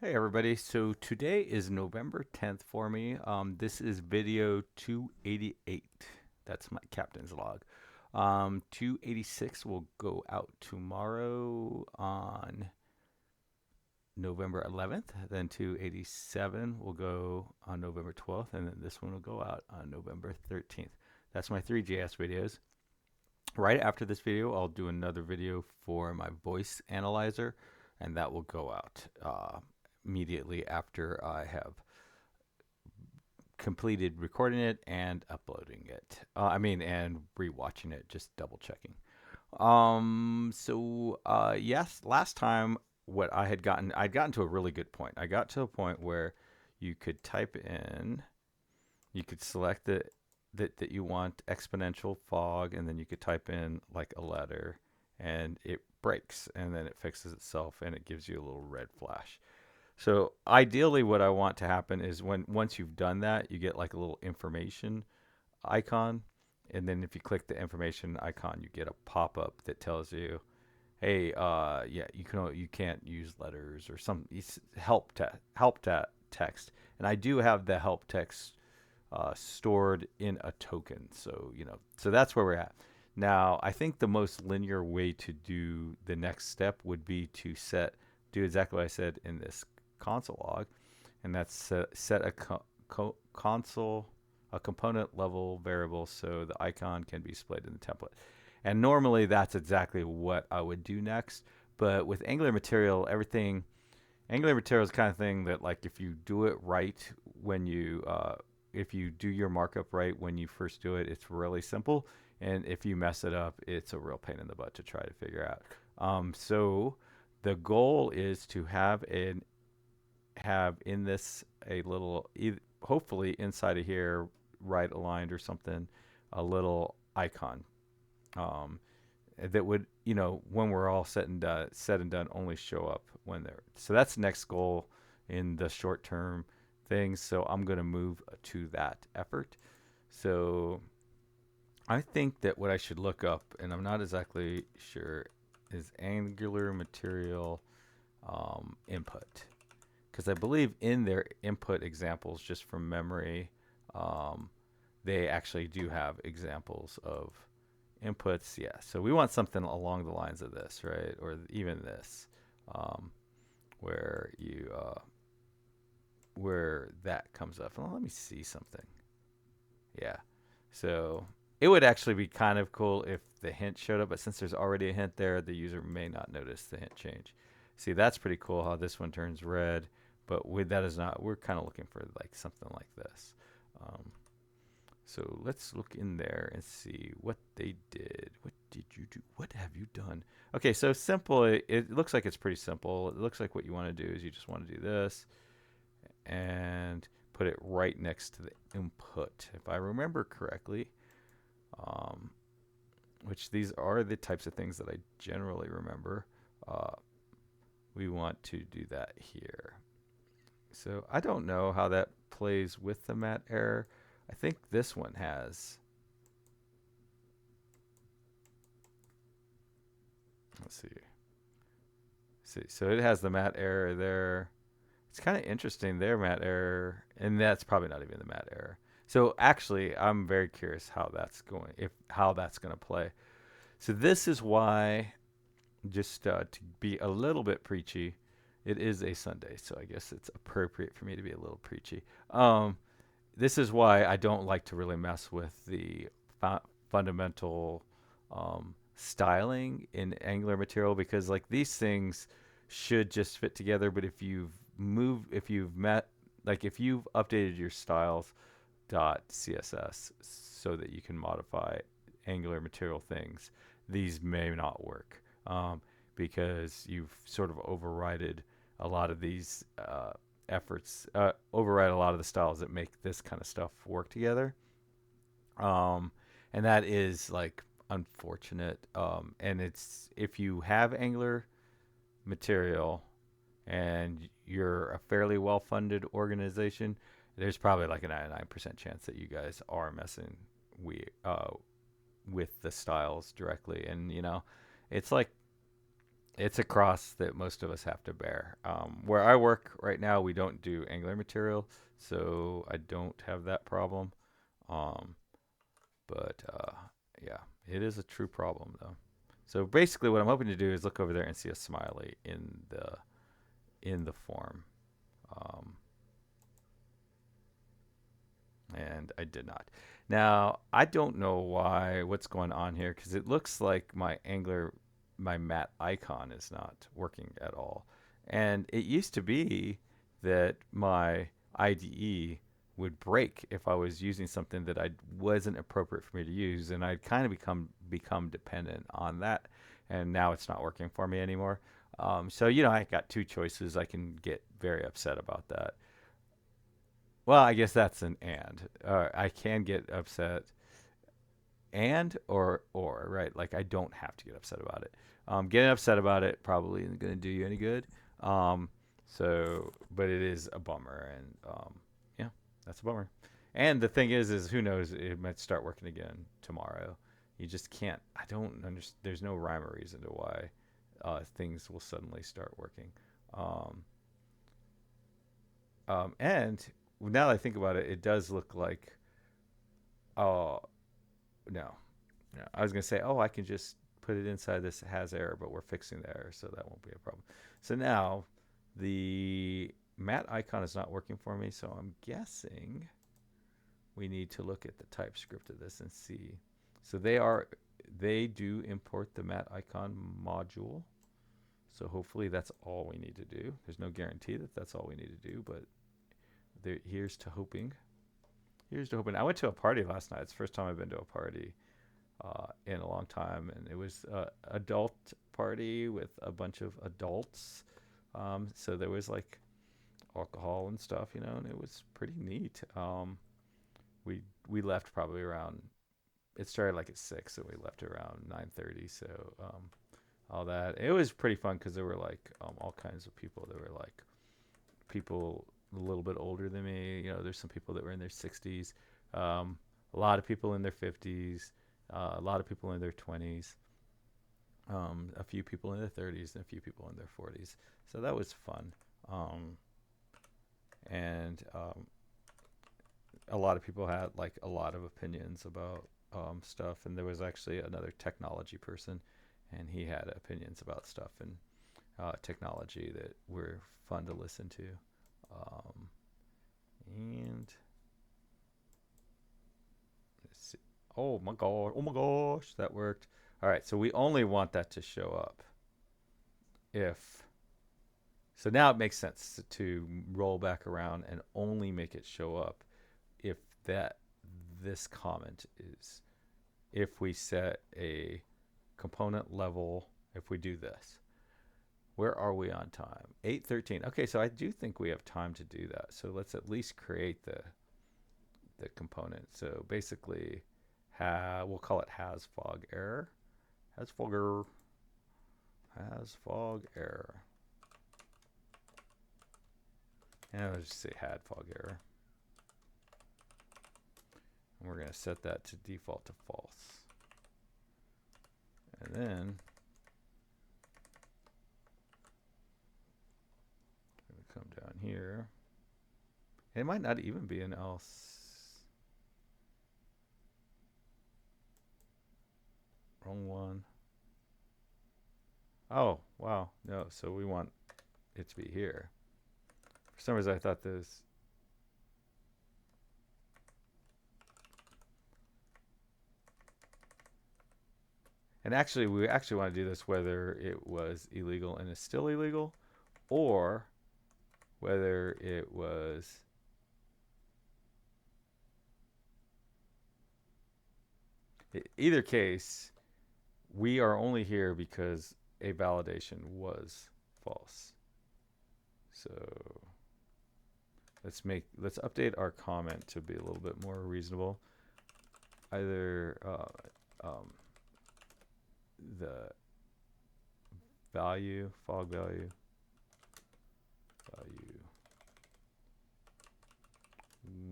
Hey everybody, so today is November 10th for me. This is video 288. That's my captain's log. 286 will go out tomorrow on November 11th. Then 287 will go on November 12th. And then this one will go out on November 13th. That's my 3JS videos. Right after this video, I'll do another video for my voice analyzer, and that will go out immediately after I have completed recording it and uploading it. And rewatching it, just double checking. Yes, last time what I'd gotten to a really good point. I got to a point where you could type in, you could select that you want exponential fog, and then you could type in like a letter, and it breaks, and then it fixes itself, and it gives you a little red flash. So ideally, what I want to happen is when once you've done that, you get like a little information icon, and then if you click the information icon, you get a pop up that tells you, "Hey, yeah, you can't use letters or some text." And I do have the help text stored in a token, so that's where we're at. Now, I think the most linear way to do the next step would be to do exactly what I said in this console log, and that's set console a component level variable so the icon can be displayed in the template. And normally that's exactly what I would do next. But with Angular Material, Angular Material is the kind of thing that, like, if you do it right when if you do your markup right when you first do it, it's really simple. And if you mess it up, it's a real pain in the butt to try to figure out. So the goal is to have in this a little, hopefully inside of here, right aligned or something, a little icon that would, when we're all said and done, only show up when they're. So that's the next goal in the short term things. So I'm going to move to that effort. So I think that what I should look up, and I'm not exactly sure, is Angular Material input, because I believe in their input examples, just from memory, um, they actually do have examples of inputs. Yeah, so we want something along the lines of this, right? Or even this, um, where where that comes up. Well, let me see something. Yeah, so it would actually be kind of cool if the hint showed up, but since there's already a hint there, the user may not notice the hint change. See, that's pretty cool how this one turns red, but with that is not. We're kind of looking for like something like this. Um, So let's look in there and see what they did. What did you do? What have you done? Okay, so simple. It looks like it's pretty simple. It looks like what you want to do is you just want to do this and put it right next to the input, if I remember correctly. Um, which these are the types of things that I generally remember. Uh, we want to do that here. So I don't know how that plays with the mat error. I think this one has. Let's see. So it has the mat error there. It's kind of interesting there, mat error, and that's probably not even the mat error. So actually, I'm very curious how that's going to play. So this is why, just to be a little bit preachy, it is a Sunday, so I guess it's appropriate for me to be a little preachy. This is why I don't like to really mess with the fundamental styling in Angular material, because like these things should just fit together. But if you've updated your styles dot css so that you can modify Angular material things, these may not work, because you've sort of overridden a lot of these override a lot of the styles that make this kind of stuff work together. Um, and that is like unfortunate. And it's, if you have Angular material and you're a fairly well funded organization, there's probably like a 99% chance that you guys are messing we with the styles directly. And it's like It's a cross that most of us have to bear. Where I work right now, we don't do Angular material, so I don't have that problem. Um, but yeah, it is a true problem though. So basically, what I'm hoping to do is look over there and see a smiley in the form, um, and I did not. Now I don't know what's going on here because it looks like my Angular, my matte icon is not working at all, and it used to be that my IDE would break if I was using something that I wasn't appropriate for me to use, and I'd kind of become dependent on that, and now it's not working for me anymore. So I got two choices. I can get very upset about that. Well, I guess that's an and. I can get upset and or right. Like I don't have to get upset about it. Getting upset about it probably isn't going to do you any good. Um, but it is a bummer, and yeah, that's a bummer. And the thing is who knows? It might start working again tomorrow. You just can't. I don't understand. There's no rhyme or reason to why things will suddenly start working. Um, and now that I think about it, it does look like, oh, no. No. I was going to say, oh, I can just put it inside this has error, but we're fixing the error, so that won't be a problem. So now the matte icon is not working for me, so I'm guessing we need to look at the TypeScript of this and see. So they do import the matte icon module. So hopefully that's all we need to do. There's no guarantee that that's all we need to do, but here's to hoping. Here's to hoping. I went to a party last night. It's the first time I've been to a party in a long time, and it was an adult party with a bunch of adults. So there was like alcohol and stuff, and it was pretty neat. We left probably around. It started like at 6, so we left around 9:30. So all that, it was pretty fun because there were like all kinds of people. There were like people a little bit older than me. There's some people that were in their 60s, a lot of people in their 50s, a lot of people in their 20s, a few people in their 30s, and a few people in their 40s. So that was fun. And a lot of people had like a lot of opinions about stuff. And there was actually another technology person, and he had opinions about stuff and technology that were fun to listen to. And let's see. Oh my gosh, that worked. All right, so we only want that to show up if. So now it makes sense to roll back around and only make it show up if this comment is, if we set a component level, if we do this. Where are we on time? 8:13. Okay, so I do think we have time to do that. So let's at least create the component. So basically, we'll call it has fog error. Has fog error. Has fog error. And I'll just say had fog error. And we're going to set that to default to false. And then come down here. It might not even be an else. Wrong one. Oh, wow. No, so we want it to be here. For some reason I thought this. And actually, we actually want to do this whether it was illegal and is still illegal, or whether it was either case, we are only here because a validation was false. So let's update our comment to be a little bit more reasonable. Either the fog value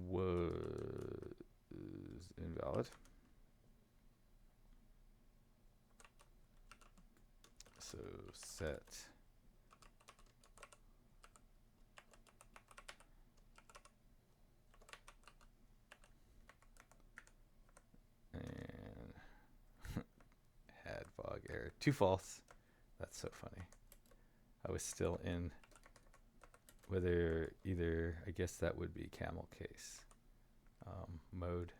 was invalid. So set. And had fog error. 2 false. That's so funny. I was still in whether either, I guess that would be camel case mode.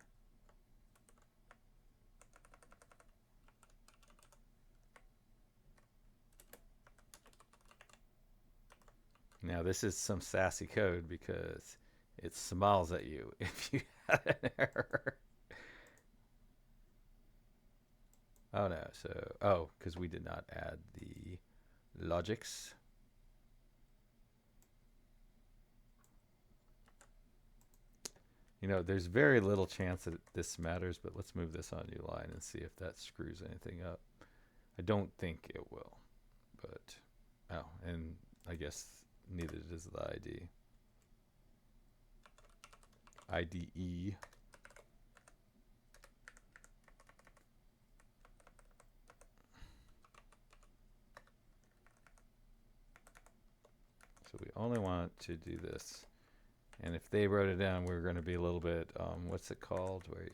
Now this is some sassy code because it smiles at you if you had an error. Oh no, so, because we did not add the logics. You know, there's very little chance that this matters, but let's move this on a new line and see if that screws anything up. I don't think it will, but, oh, and I guess neither does the ID. IDE. So we only want to do this. And if they wrote it down, we're going to be a little bit, what's it called? Where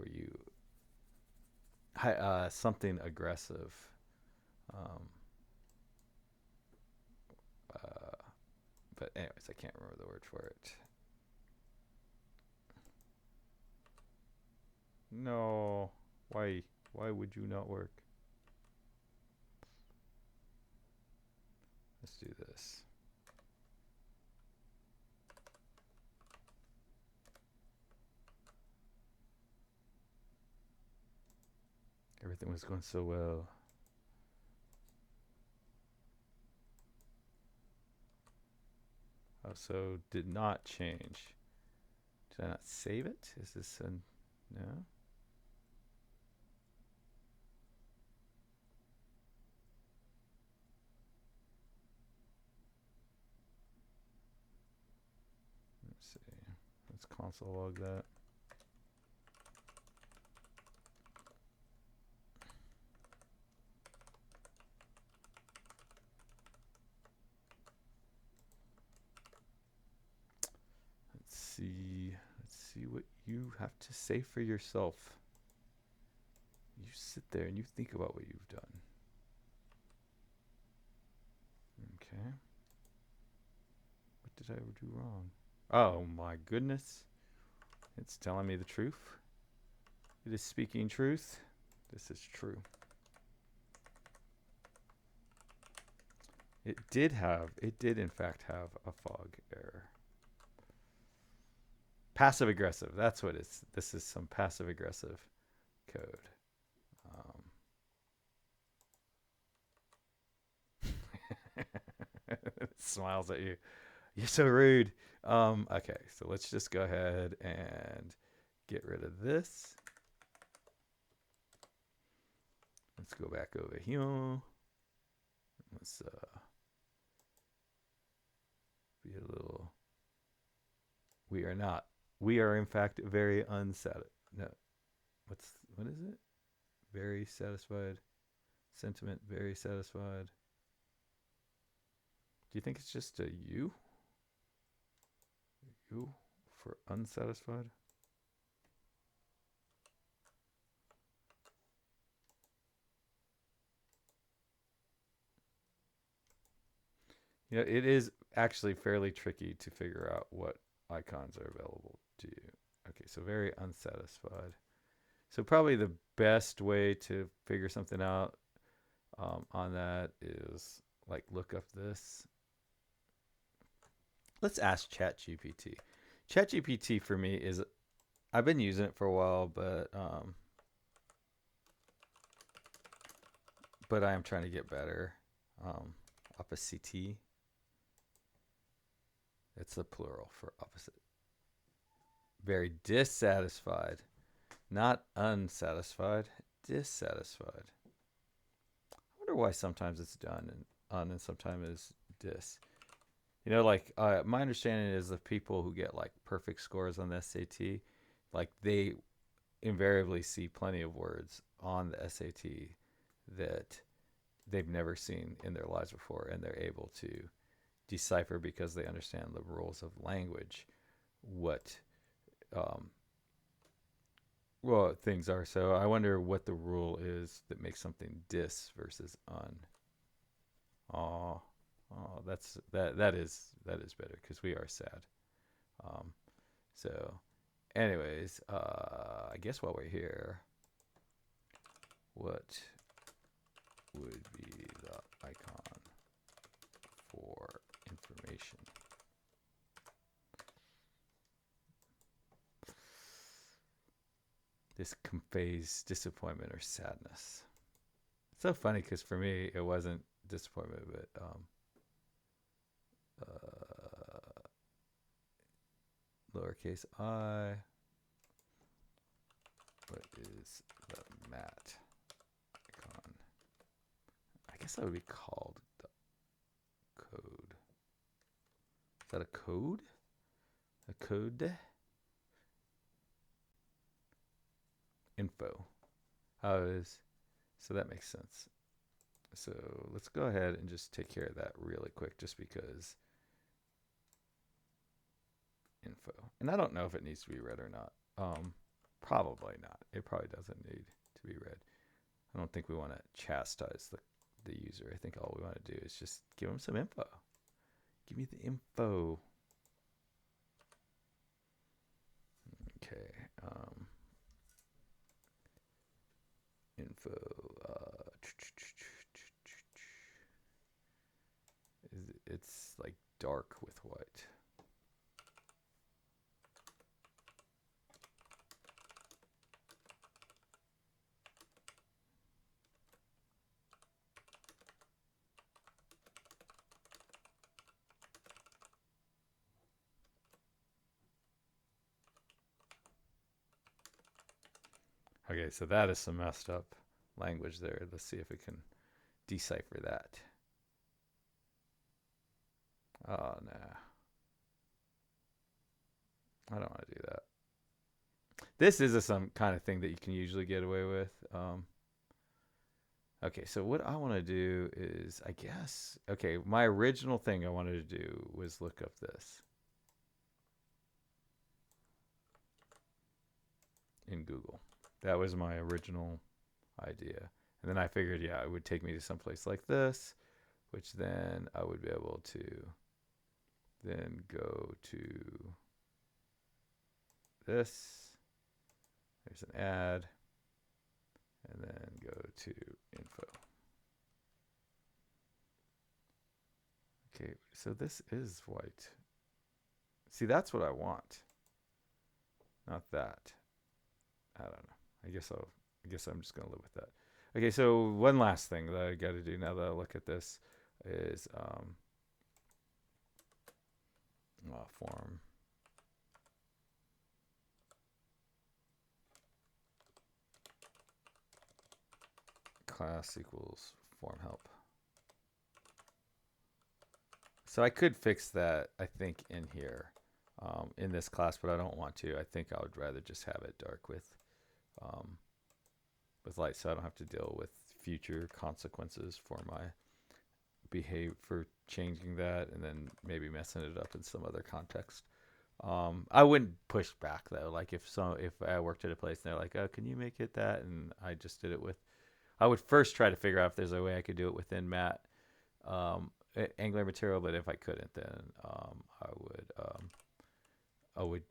you, something aggressive. But anyways, I can't remember the word for it. No, why would you not work? Let's do this. Everything was going so well. Oh, so did not change. Did I not save it? Is this a no? Let's see. Let's console log that. Let's see what you have to say for yourself. You sit there and you think about what you've done. Okay. What did I do wrong? Oh my goodness. It's telling me the truth. It is speaking truth. This is true. It did in fact have a fog error. Passive aggressive. That's what it's. This is some passive aggressive code. It smiles at you. You're so rude. Okay, so let's just go ahead and get rid of this. Let's go back over here. Let's be a little. We are not. We are in fact very unsatisfied. No, what is it? Very satisfied. Sentiment very satisfied. Do you think it's just a U? U for unsatisfied? You know, it is actually fairly tricky to figure out what icons are available to you. Okay, so very unsatisfied. So probably the best way to figure something out on that is like look up this. Let's ask ChatGPT. ChatGPT for me is, I've been using it for a while, but I am trying to get better. Opacity. It's the plural for opposite. Very dissatisfied, not unsatisfied, dissatisfied. I wonder why sometimes it's done and un and sometimes it's dis. You know, like my understanding is the people who get like perfect scores on the SAT, like they invariably see plenty of words on the SAT that they've never seen in their lives before, and they're able to decipher because they understand the rules of language what um, well things are. So I wonder what the rule is that makes something dis versus un. Oh, oh, that is better because we are sad. Um, so, anyways, I guess while we're here, what would be the icon for information? This conveys disappointment or sadness. It's so funny because for me it wasn't disappointment, but uh, lowercase I. What is the mat icon? I guess that would be called the code. Is that a code? A code? Info. How is so that makes sense. So let's go ahead and just take care of that really quick just because info. And I don't know if it needs to be read or not. Probably not. It probably doesn't need to be read. I don't think we want to chastise the user. I think all we want to do is just give them some info. Give me the info. Okay. Info. It's like dark with white. Okay, so that is some messed up language there. Let's see if we can decipher that. Oh, no. I don't want to do that. This is some kind of thing that you can usually get away with. Okay, so what I want to do is, I guess, okay, my original thing I wanted to do was look up this in Google. That was my original idea. And then I figured, yeah, it would take me to some place like this, which then I would be able to then go to this. There's an ad. And then go to info. Okay, so this is white. See, that's what I want. Not that. I don't know. I guess I'm just gonna live with that. Okay, so one last thing that I got to do now that I look at this is form class equals form help. So I could fix that, I think, in here, in this class, but I don't want to. I think I would rather just have it dark with light, so I don't have to deal with future consequences for my behavior for changing that, and then maybe messing it up in some other context. I wouldn't push back though. Like if I worked at a place and they're like, "Oh, can you make it that?" and I just did it with, I would first try to figure out if there's a way I could do it within Angular material, but if I couldn't, then I would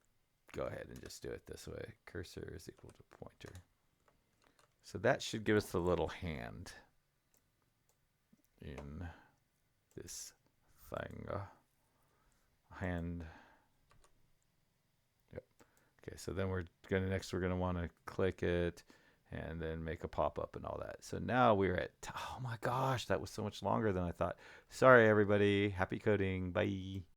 go ahead and just do it this way. Cursor is equal to pointer. So that should give us the little hand in this thing. Hand. Yep. Okay, so then we're gonna want to click it and then make a pop-up and all that. So now we're at, oh my gosh, that was so much longer than I thought. Sorry, everybody. Happy coding. Bye.